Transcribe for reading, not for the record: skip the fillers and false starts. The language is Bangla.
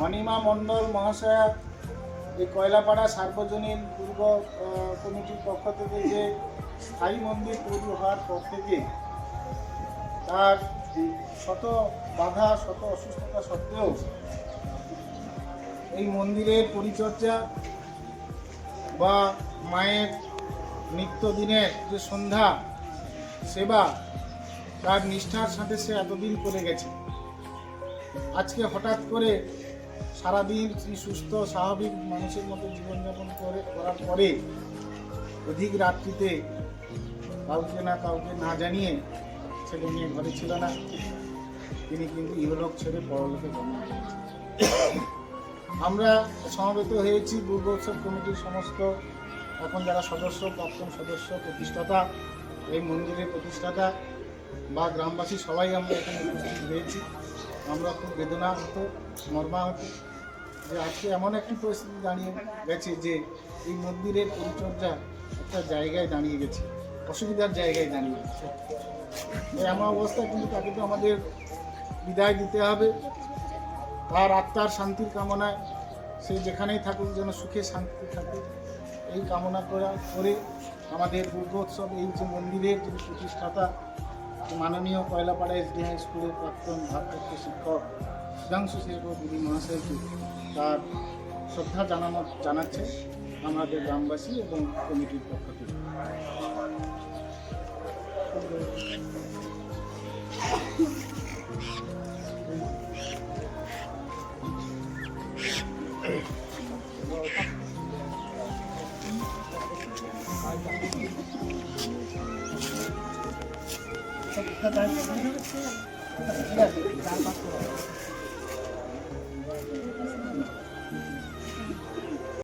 অনিমা মণ্ডল মহাশয়া এই কয়লাপাড়া সার্বজনীন পূর্ব কমিটির পক্ষ থেকে যে স্থায়ী মন্দির তৈরি হওয়ার পর থেকে তার শত বাধা শত অসুস্থতা সত্ত্বেও এই মন্দিরের পরিচর্যা বা মায়ের নিত্যদিনের যে সন্ধ্যা সেবা তার নিষ্ঠার সাথে সে এতদিন করে গেছে। আজকে হঠাৎ করে সারাদিন সুস্থ স্বাভাবিক মানুষের মতো জীবনযাপন করার পরে অধিক রাত্রিতে কাউকে না জানিয়ে ছেলে নিয়ে ঘরে ছিল না, তিনি কিন্তু ইহলোক ছেড়ে পরলোকে গমন করেছেন। আমরা সমবেত হয়েছি দুর্গোৎসব কমিটির সমস্ত এখন যারা সদস্য, প্রাক্তন সদস্য, প্রতিষ্ঠাতা, এই মন্দিরের প্রতিষ্ঠাতা বা গ্রামবাসী সবাই আমরা এখানে উপস্থিত হয়েছি। আমরা খুব বেদনাহত, মর্মাহত যে আজকে এমন একটি পরিস্থিতি দাঁড়িয়ে গেছে যে এই মন্দিরের পরিচর্যা একটা জায়গায় দাঁড়িয়ে গেছে, অসুবিধার জায়গায় দাঁড়িয়ে গেছে। এমন অবস্থায় কিন্তু তাকে তো আমাদের বিদায় দিতে হবে। তার আত্মার শান্তির কামনায় সে যেখানেই থাকুক যেন সুখে শান্তি থাকুক এই কামনা করে আমাদের দুর্গোৎসব এই যে মন্দিরের যে প্রতিষ্ঠাতা মাননীয় কয়লাপাড়া এসডি হাই স্কুলের প্রাক্তন ভারপ্রাপ্ত শিক্ষক সুধাংশু শেখর দিদি মহাশয়কে তার শ্রদ্ধা জানাচ্ছে আমাদের গ্রামবাসী এবং কমিটির পক্ষ থেকে। ঠিক আছে।